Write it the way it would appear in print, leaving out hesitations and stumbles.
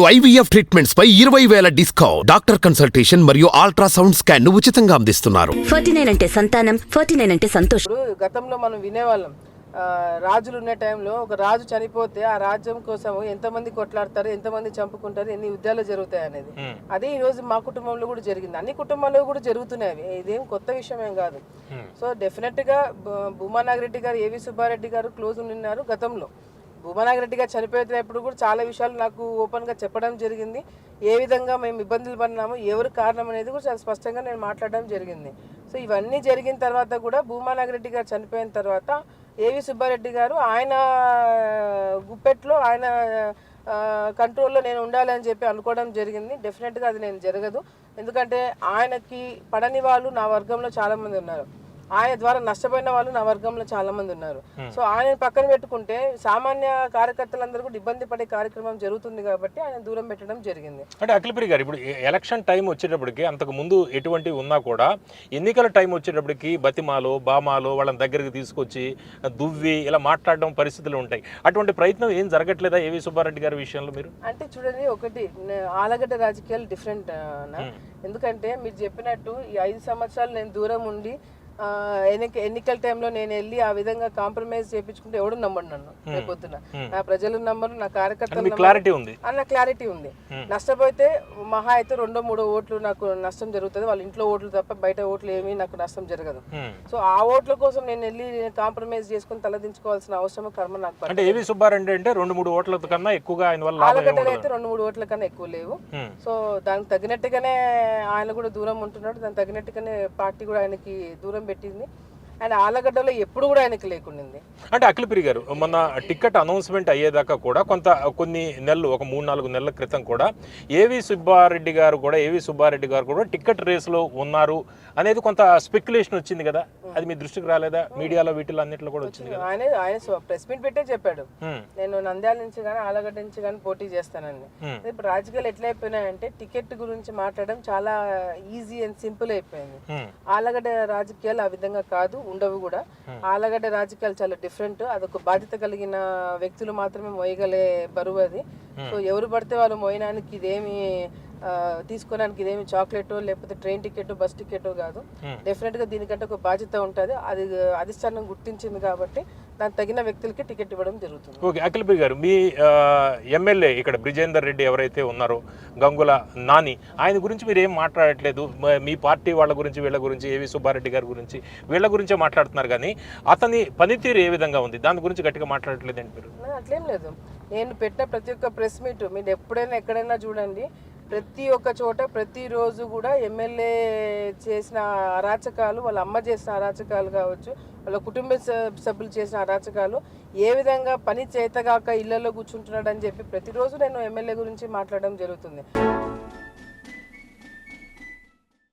IVF treatments పై 20,000 discount. Doctor consultation మరియు ultrasound scan ను ఉచితంగా అందిస్తున్నారు. 49 అంటే సంతానం, 49 అంటే సంతోషం. గతంలో మనం వినేవాళ్ళం, రాజులు ఉన్న టైంలో ఒక రాజు చనిపోతే ఆ రాజ్యం కోసం ఎంతమంది కొట్లాడతారు, ఎంతమంది చంపుకుంటారు, ఎన్ని యుద్ధాలు జరుగుతాయి అనేది. అదే ఈ రోజు మా కుటుంబంలో కూడా జరిగింది, అన్ని కుటుంబాల్లో కూడా జరుగుతున్నాయి. ఇదేం కొత్త విషయం ఏం కాదు. సో డెఫినెట్ గా భూమా నాగిరెడ్డి గారు, ఏవి సుబ్బారెడ్డి గారు క్లోజ్ ఉన్నారు. గతంలో భూమా నాగిరెడ్డి గారు చనిపోయేటప్పుడు కూడా చాలా విషయాలు నాకు ఓపెన్గా చెప్పడం జరిగింది. ఏ విధంగా మేము ఇబ్బందులు పడినాము, ఎవరు కారణం అనేది కూడా చాలా స్పష్టంగా నేను మాట్లాడడం జరిగింది. సో ఇవన్నీ జరిగిన తర్వాత కూడా భూమా నాగిరెడ్డి గారు చనిపోయిన తర్వాత ఏవి సుబ్బారెడ్డి గారు ఆయన గుప్పెట్లో, ఆయన కంట్రోల్లో నేను ఉండాలని చెప్పి అనుకోవడం జరిగింది. డెఫినెట్గా అది నేను జరగదు. ఎందుకంటే ఆయనకి పడని వాళ్ళు నా వర్గంలో చాలామంది ఉన్నారు, ఆయన ద్వారా నష్టపోయిన వాళ్ళు నా వర్గంలో చాలా మంది ఉన్నారు. సో ఆయన పక్కన పెట్టుకుంటే సామాన్య కార్యకర్తలందరూ కూడా ఇబ్బంది పడే కార్యక్రమం జరుగుతుంది కాబట్టి ఆయన దూరం పెట్టడం జరిగింది. అంటే అఖిలప్రియ గారు, ఇప్పుడు ఎలక్షన్ టైం వచ్చేటప్పటికి, అంతకు ముందు ఎటువంటివి ఉన్నా కూడా ఎన్నికల టైం వచ్చేటప్పటికి బతిమాలో బామాలో వాళ్ళని దగ్గరికి తీసుకొచ్చి దువ్వి ఇలా మాట్లాడడం పరిస్థితులు ఉంటాయి. అటువంటి ప్రయత్నం ఏం జరగట్లేదా ఏవి సుబ్బారెడ్డి గారి విషయంలో? మీరు అంటే చూడండి, ఒకటి ఆలగడ్డ రాజకీయాలు డిఫరెంట్. ఎందుకంటే మీరు చెప్పినట్టు ఈ 5 సంవత్సరాలు నేను దూరం ఉండి ఎన్నికల టైంలో నేను వెళ్ళి ఆ విధంగా కాంప్రమైజ్ చేయించుకుంటే ఎవడు నమ్మడు నన్ను. రేపొద్దున నా ప్రజలు నమ్మరు, నా కార్యకర్తలు క్లారిటీ ఉంది, అన్న క్లారిటీ ఉంది. నష్టపోతే మహా అయితే 2-3 ఓట్లు నాకు నష్టం జరుగుతుంది, వాళ్ళ ఇంట్లో ఓట్లు తప్ప బయట ఓట్లు ఏమీ నాకు నష్టం జరగదు. సో ఆ ఓట్ల కోసం నేను వెళ్ళి కాంప్రమైజ్ చేసుకుని తలదించుకోవాల్సిన అవసరం కర్మ నాకు. అంటే ఏవి సుబ్బారెడ్డి అంటే 2-3 ఓట్ల కన్నా ఎక్కువగా ఆయన వల్ల ఆలగడ్డలు అయితే 2-3 ఓట్ల కన్నా ఎక్కువ లేవు. సో దానికి తగినట్టుగానే ఆయన కూడా దూరం ఉంటున్నాడు, దానికి తగినట్టుగానే పార్టీ కూడా ఆయనకి దూరం పెట్టింది. అండ్ ఆలగడ్డలో ఎప్పుడు కూడా ఆయనకి లేకుండింది. అంటే అఖిలప్రియ గారు, మొన్న టికెట్ అనౌన్స్మెంట్ అయ్యేదాకా కూడా కొన్ని నెలలు, ఒక 3-4 నెలల క్రితం కూడా ఏవి సుబ్బారెడ్డి గారు కూడా టికెట్ రేసులో ఉన్నారు అనేది కొంత స్పెక్యులేషన్ వచ్చింది కదా, అది మీ దృష్టికి రాలేదా? మీడియాలో వీటిలో అన్నింటిలో కూడా వచ్చింది కదా. ఆయన ప్రెస్ మీట్ పెట్టే చెప్పాడు, నేను నంద్యాల నుంచి కానీ ఆలగడ్డ నుంచి కానీ పోటీ చేస్తానని. ఇప్పుడు రాజకీయాలు ఎట్లా అయిపోయినాయంటే టికెట్ గురించి మాట్లాడడం చాలా ఈజీ అండ్ సింపుల్ అయిపోయింది. ఆలగడ్డ రాజకీయాలు ఆ విధంగా కాదు, ఉండవు కూడా. ఆలగడ్డ రాజకీయాలు చాలా డిఫరెంట్. అదొక బాధ్యత కలిగిన వ్యక్తులు మాత్రమే మోయగలే బరువు అది. సో ఎవరు పడితే వాళ్ళు మోయడానికి ఇదేమి తీసుకోవడానికి ఇదేమి చాక్లెట్ లేకపోతే ట్రైన్ టికెట్, బస్ టికెట్ కాదు. డెఫినెట్ గా దీనికంటే ఒక బాధ్యత ఉంటుంది. అది అధిష్టానం గుర్తించింది కాబట్టి దానికి తగిన వ్యక్తులకి టికెట్ ఇవ్వడం జరుగుతుంది. ఓకే, అఖిలప్రియ గారు, మీ ఎమ్మెల్యే ఇక్కడ బ్రిజేందర్ రెడ్డి ఎవరైతే ఉన్నారో, గంగుల నాని, ఆయన గురించి మీరు ఏం మాట్లాడట్లేదు. మీ పార్టీ వాళ్ళ గురించి, వీళ్ళ గురించి, ఏవి సుబ్బారెడ్డి గారి గురించి, వీళ్ళ గురించే మాట్లాడుతున్నారు, కానీ అతని పనితీరు ఏ విధంగా ఉంది దాని గురించి గట్టిగా మాట్లాడట్లేదు అండి మీరు? అట్లేం లేదు. నేను పెట్టిన ప్రతి ఒక్క ప్రెస్ మీట్ మీరు ఎప్పుడైనా ఎక్కడైనా చూడండి, ప్రతి ఒక్క చోట ప్రతిరోజు కూడా ఎమ్మెల్యే చేసిన అరాచకాలు, వాళ్ళ అమ్మ చేసిన అరాచకాలు కావచ్చు, వాళ్ళ కుటుంబ సభ్యులు చేసిన అరాచకాలు, ఏ విధంగా పని చేతగాక ఇళ్లలో కూర్చుంటున్నాడని చెప్పి ప్రతిరోజు నేను ఎమ్మెల్యే గురించి మాట్లాడడం జరుగుతుంది.